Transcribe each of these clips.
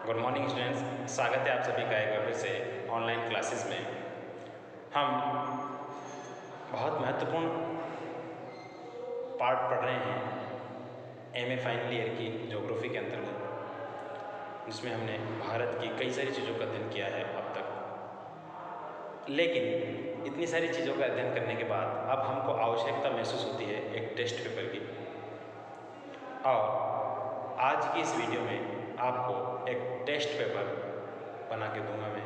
Good morning students, स्वागत है आप सभी का एक बार फिर से ऑनलाइन क्लासेस में। हम बहुत महत्वपूर्ण पार्ट पढ़ रहे हैं एमए फाइनल ईयर की ज्योग्राफी के अंतर्गत, जिसमें हमने भारत की कई सारी चीज़ों का अध्ययन किया है अब तक। लेकिन इतनी सारी चीज़ों का अध्ययन करने के बाद अब हमको आवश्यकता महसूस होती है एक टेस्ट पेपर की। और आज की इस वीडियो में आपको एक टेस्ट पेपर बना के दूंगा मैं,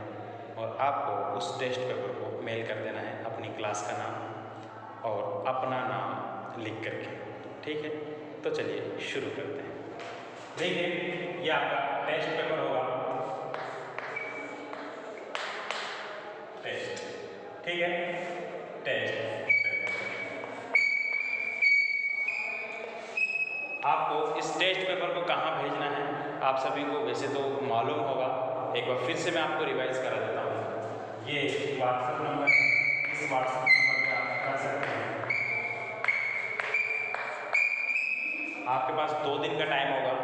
और आपको उस टेस्ट पेपर को मेल कर देना है अपनी क्लास का नाम और अपना नाम लिख करके। ठीक है, तो चलिए शुरू करते हैं। देखिए, ये आपका टेस्ट पेपर होगा, टेस्ट। ठीक है, टेस्ट आपको इस टेस्ट पेपर को कहाँ भेजना है आप सभी को वैसे तो मालूम होगा। एक बार फिर से मैं आपको रिवाइज करा देता हूँ। ये व्हाट्सएप नंबर है, इस व्हाट्सएप नंबर पे आप कर सकते हैं। आपके पास 2 दिन का टाइम होगा,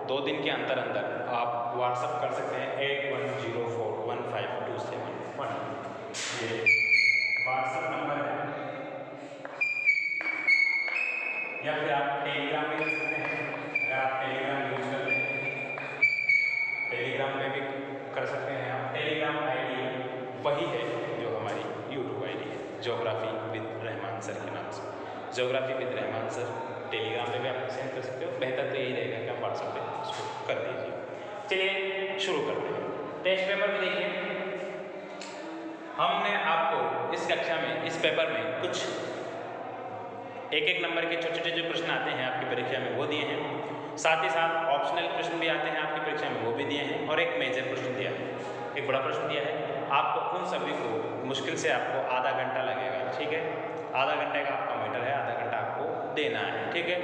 2 दिन के अंदर अंदर आप व्हाट्सएप कर सकते हैं 8104152711। ये व्हाट्सएप नंबर है, या फिर आप टेलीग्राम में कर सकते हैं। अगर आप टेलीग्राम यूज करते हैं, टेलीग्राम में भी कर सकते हैं आप। टेलीग्राम आईडी वही है जो हमारी यूट्यूब आईडी है, ज्योग्राफी विद रहमान सर के नाम से। Geography with Rahman sir Telegram पे भी आप सेंड कर सकते हो। बेहतर तो यही रहेगा कि आप व्हाट्सएप पे उसको कर दीजिए। चलिए शुरू करते हैं। टेस्ट पेपर में देखिए, हमने आपको इस कक्षा में, इस पेपर में कुछ एक नंबर के छोटे छोटे जो प्रश्न आते हैं आपकी परीक्षा में वो दिए हैं। साथ ही साथ ऑप्शनल प्रश्न भी आते हैं आपकी परीक्षा में, वो भी दिए हैं। और एक मेजर प्रश्न दिया है, एक बड़ा प्रश्न दिया है। आपको उन सभी को मुश्किल से आपको आधा घंटा लगेगा। ठीक है, आधा घंटे का आपका मीटर है, आधा घंटा आपको देना है। ठीक है,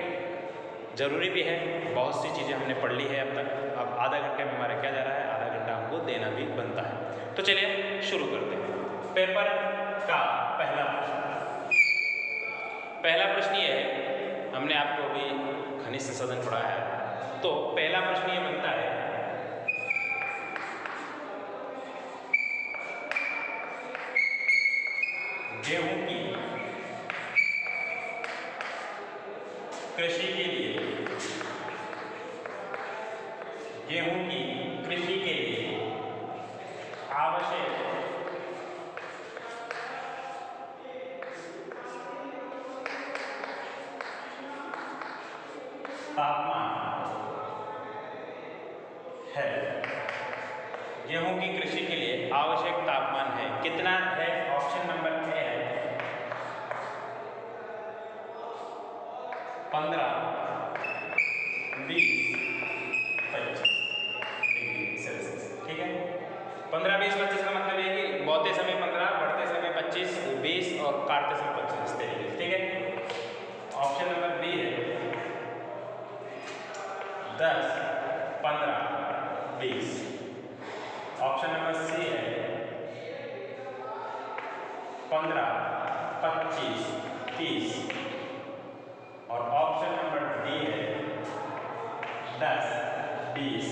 जरूरी भी है, बहुत सी चीज़ें हमने पढ़ ली है अब तक। अब आधा घंटे में हमारा क्या जा रहा है, आधा घंटा हमको देना भी बनता है। तो चलिए शुरू करते हैं। पेपर का पहला प्रश्न, पहला प्रश्न ये है, हमने आपको अभी खनिज संसाधन पढ़ाया है, तो पहला प्रश्न ये बनता है, गेहूं की कृषि के लिए, गेहूं की कृषि के लिए आवश्यक तापमान है। गेहूं की कृषि के लिए आवश्यक तापमान है, कितना है? ऑप्शन नंबर ए है 15, 20, 25 डिग्री सेल्सियस। ठीक है, 15, 20, 25 का मतलब है कि बोते समय 15, बढ़ते समय 25, 20 और काटते समय 25 इस तरीके से। ठीक है, ऑप्शन नंबर बी है 10, 15, 20। ऑप्शन नंबर सी है 15, 25, 30। और ऑप्शन नंबर डी है 10, 20,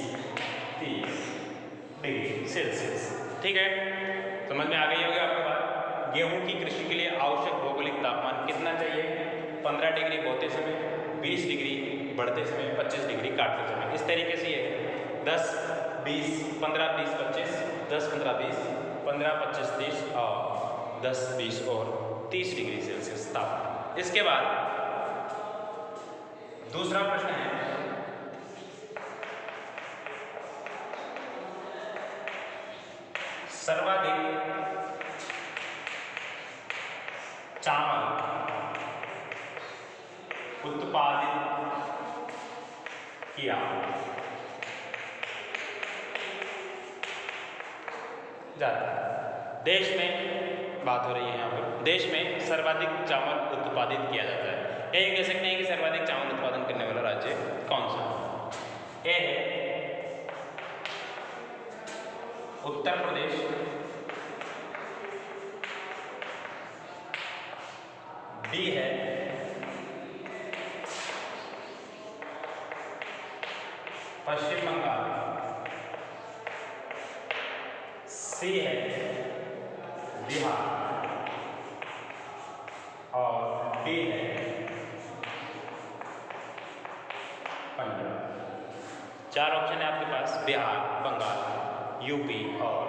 30 डिग्री सेल्सियस। ठीक है, समझ में आ गई होगी आपके बात। गेहूं की कृषि के लिए आवश्यक भौगोलिक तापमान कितना चाहिए? 15 डिग्री बोते समय, 20 डिग्री बढ़ते समय, 25 डिग्री काटते समय। इस तरीके से ये 10, 20, 15, 20, 25, 10, 15, 20, 15, 25, 30 और 10, 20 और 30 डिग्री सेल्सियस तापमान। इसके बाद दूसरा प्रश्न है, सर्वाधिक चावल उत्पादित किया जाता है। देश में बात हो रही है यहाँ पर, देश में सर्वाधिक चावल उत्पादित किया जाता है। ये कह सकते हैं कि सर्वाधिक चावल उत्पादन करने वाला राज्य कौन सा? ए है उत्तर प्रदेश, बी है पश्चिम बंगाल, सी है बिहार और डी है पंजाब। 4 ऑप्शन है आपके पास, बिहार, बंगाल, यूपी और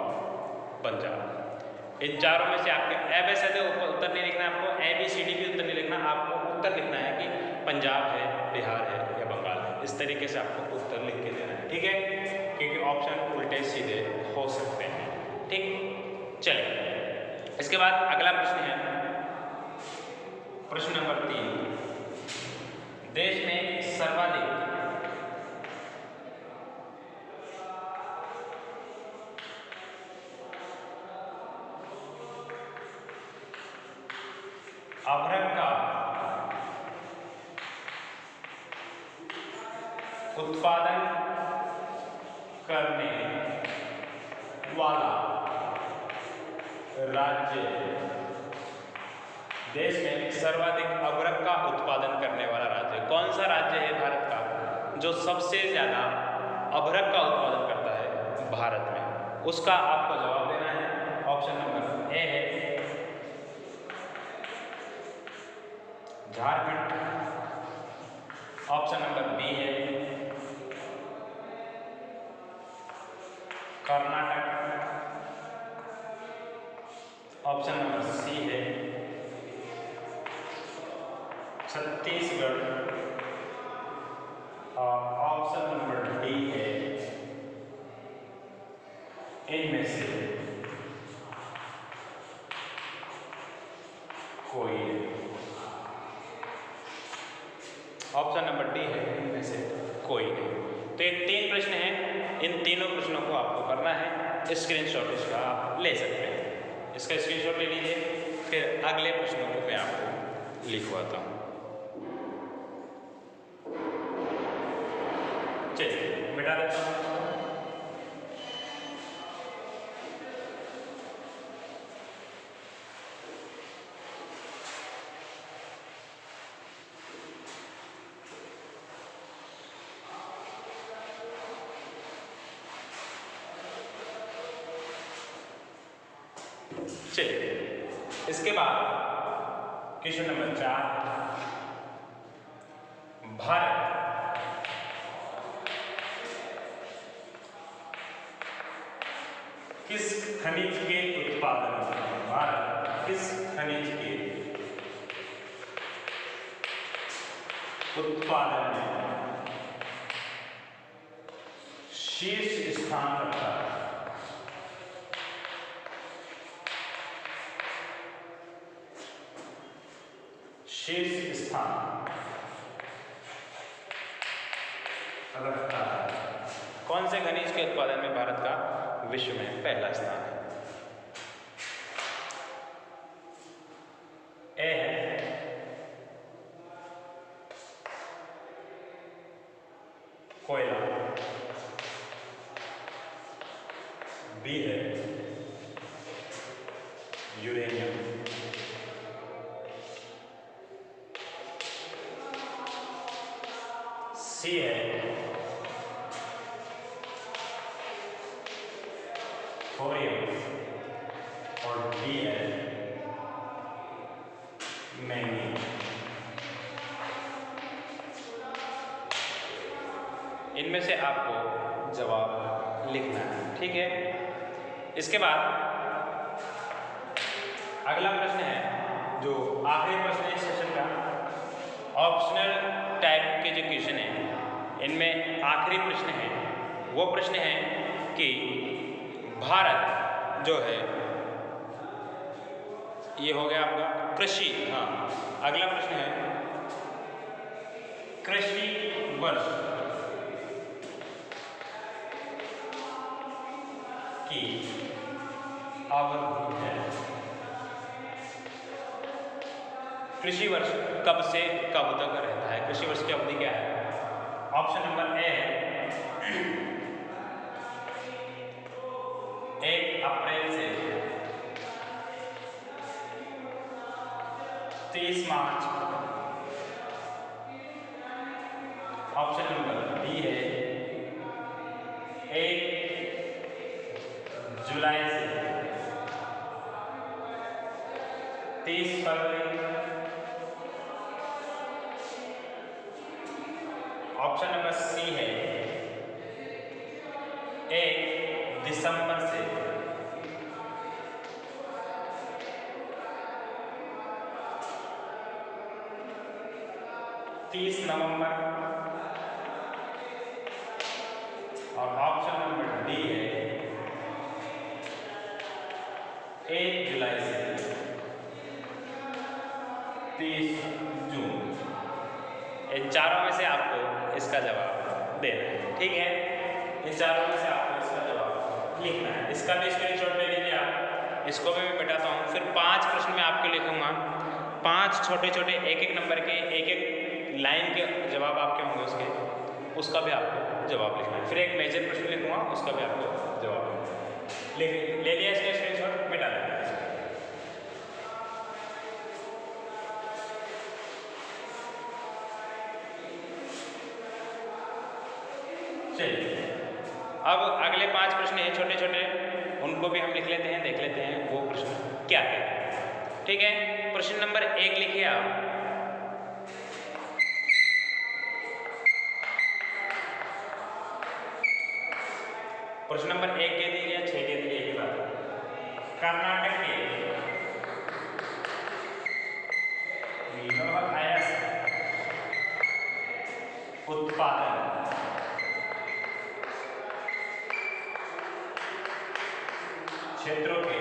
पंजाब। इन चारों में से आपके ए बी सी डी उत्तर नहीं लिखना है आपको, ए बी सी डी भी उत्तर नहीं लिखना, आपको उत्तर लिखना है कि पंजाब है, बिहार है या बंगाल है। इस तरीके से आपको उत्तर लिख के देना है, ठीक है, क्योंकि ऑप्शन उल्टे सीधे हो सकते हैं। ठीक, चलिए इसके बाद अगला प्रश्न है प्रश्न नंबर 3। देश में सर्वाधिक अभ्रक का उत्पादन करने वाला राज्य, देश में सर्वाधिक अभ्रक का उत्पादन करने वाला राज्य कौन सा राज्य है भारत का जो सबसे ज्यादा अभ्रक का उत्पादन करता है भारत में? उसका आपको जवाब देना है। ऑप्शन नंबर ए है झारखंड, ऑप्शन नंबर बी है कर्नाटक, ऑप्शन नंबर सी है छत्तीसगढ़ और ऑप्शन नंबर डी है इनमें से कोई। ऑप्शन नंबर डी है इनमें से कोई नहीं। तो ये 3 प्रश्न हैं, इन तीनों प्रश्नों को आपको करना है। स्क्रीनशॉट इसका आप ले सकते हैं, इसका स्क्रीनशॉट ले लीजिए, फिर अगले प्रश्नों को मैं आपको लिखवाता हूँ। चलिए मिटा देता हूँ। चलिए इसके बाद क्वेश्चन नंबर 4, भारत किस खनिज के उत्पादन में, भारत किस खनिज के उत्पादन में शीर्ष स्थान रखता है? शीर्ष स्थान रखता है। कौन से खनिज के उत्पादन में भारत का विश्व में पहला स्थान है? ए है कोयला, बी है यूरेनियम, सी है थोरियम और डी है मैंगनीज। इनमें से आपको जवाब लिखना है, ठीक है। इसके बाद अगला प्रश्न है जो आखिरी प्रश्न है इस सेशन का, ऑप्शनल टाइप के जो क्वेश्चन है इनमें आखिरी प्रश्न है वो प्रश्न है कि भारत जो है, ये हो गया आपका कृषि। हाँ, अगला प्रश्न है कृषि वर्ष की अवधि है। कृषि वर्ष कब से कब तक रहता है? कृषि वर्ष की अवधि क्या है? ऑप्शन नंबर ए है 1 अप्रैल से 30 मार्च। ऑप्शन नंबर बी है 1 जुलाई से 30 फरवरी। ऑप्शन नंबर सी है 1 दिसंबर से 30 नवंबर। और ऑप्शन नंबर डी है 1 जुलाई से 30 जून। इन चारों में से आपको इसका जवाब देना है, ठीक है। इन चारों में से आपको इसका जवाब लिखना है। इसका भी स्क्रीनशॉट ले लीजिए आप। इसको भी मैं मिटाता हूँ। फिर 5 प्रश्न में आपके लिखूंगा, 5 छोटे छोटे एक एक नंबर के एक एक लाइन के जवाब आपके होंगे उसके, उसका भी आपको जवाब लिखना है। फिर एक मेजर प्रश्न लिखूंगा, उसका भी आपको जवाब ले लिया इसका स्क्रीनशॉट, मिटा देना। चलिए, अब अगले 5 प्रश्न हैं छोटे छोटे, उनको भी हम लिख लेते हैं, देख लेते हैं वो प्रश्न क्या है। ठीक है, प्रश्न नंबर 1 लिखिए आप। प्रश्न नंबर 1 कह दीजिए, 6 कह दीजिए, एक बात। कर्नाटक के लौह अयस्क उत्पादन क्षेत्रों के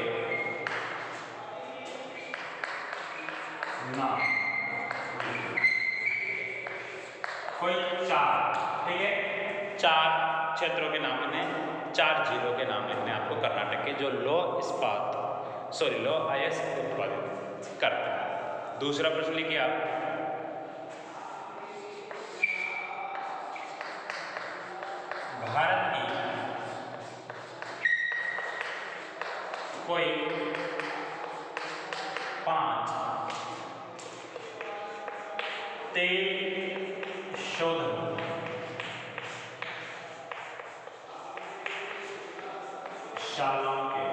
नाम, कोई 4, ठीक है, 4 क्षेत्रों के नाम लिखने, 4 जिलों के नाम लिखने आपको कर्नाटक के, जो लौह अयस्क उत्पादित करते हैं। दूसरा प्रश्न लिखिए आप। भारत की कोई 5 तेल शोधन शालाओं के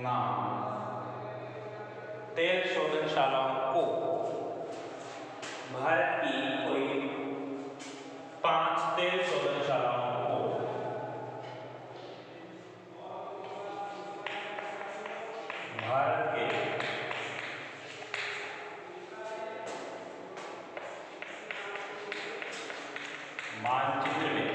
नाम, तेल शोधनशालाओं को, भारत की कोई 5 तेल शोधनशालाओं को भारत के मानचित्र में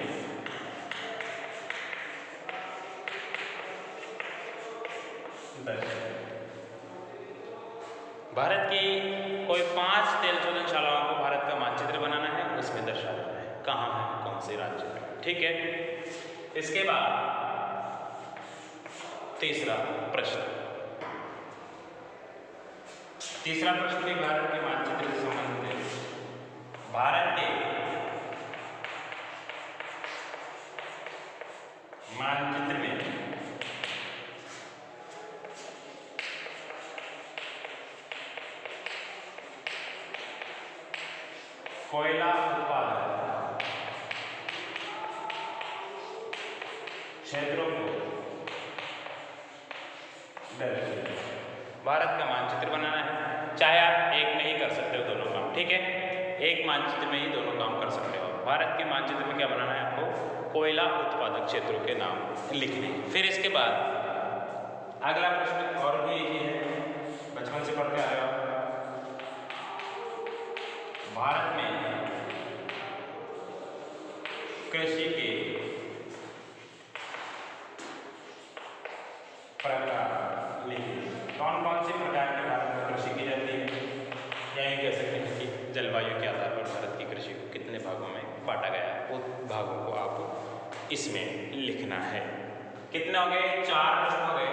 भारत की कोई 5 तेल शोधनशालाओं को भारत का मानचित्र बनाना है, उसमें दर्शाना है कहाँ है, कौन से राज्य में। ठीक है, इसके बाद तीसरा प्रश्न भी भारत के मानचित्र से संबंधित है। भारत के मानचित्र में कोयला उत्पादन क्षेत्रों को दर्शाइए। भारत का मानचित्र बनाना है, चाहे आप एक में ही कर सकते हो दोनों काम, ठीक है, एक मानचित्र में ही दोनों काम कर सकते हो। भारत के मानचित्र में क्या बनाना है आपको, कोयला उत्पादक क्षेत्रों के नाम लिखने। फिर इसके बाद अगला प्रश्न और भी ये है, बचपन से पढ़ते आ रहे हो। भारत में कृषि के प्रकार लिखिए। कौन कौन से प्रकार के भारत में कृषि की जाती है, या यूँ कह सकते हैं कि जलवायु के आधार पर भारत की कृषि को कितने भागों में बांटा गया है, उन भागों को आप इसमें लिखना है। कितने हो गए, 4 प्रश्न हो गए।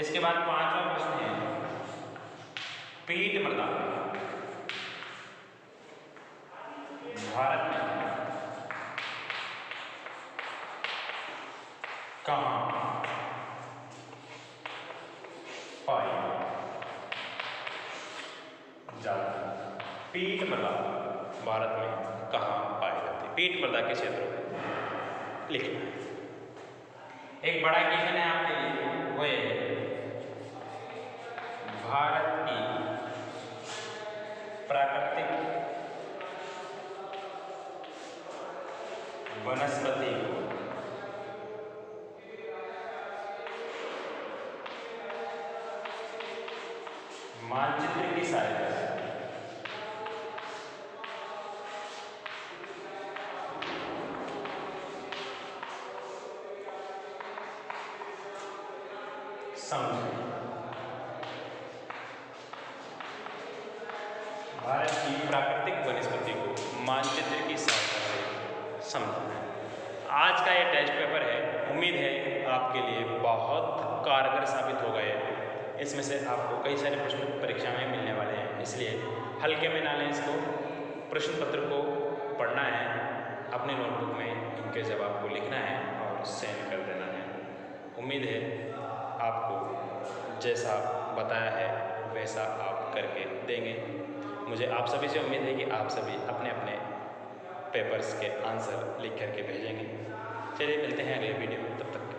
इसके बाद 5वां प्रश्न है पीट मृदा भारत में कहाँ पाई जाती है। पीट मृदा भारत में कहाँ पाई जाती है, पीट मृदा के क्षेत्रों में लिखना है। एक बड़ा क्वेश्चन है आपके लिए, वो है भारत की प्राकृतिक वनस्पति को मानचित्र की सहायता से समझें। भारत की प्राकृतिक वनस्पति को मानचित्र की सहायता से समझना है। आज का ये टेस्ट पेपर है, उम्मीद है आपके लिए बहुत कारगर साबित हो गए। इसमें से आपको कई सारे प्रश्न परीक्षा में मिलने वाले हैं, इसलिए हल्के में ना लें इसको। प्रश्न पत्र को पढ़ना है, अपने नोटबुक में इनके जवाब को लिखना है और सेंड कर देना है। उम्मीद है आपको जैसा बताया है वैसा आप करके देंगे। मुझे आप सभी से उम्मीद है कि आप सभी अपने अपने पेपर्स के आंसर लिख करके भेजेंगे। चलिए मिलते हैं अगले वीडियो में, तब तक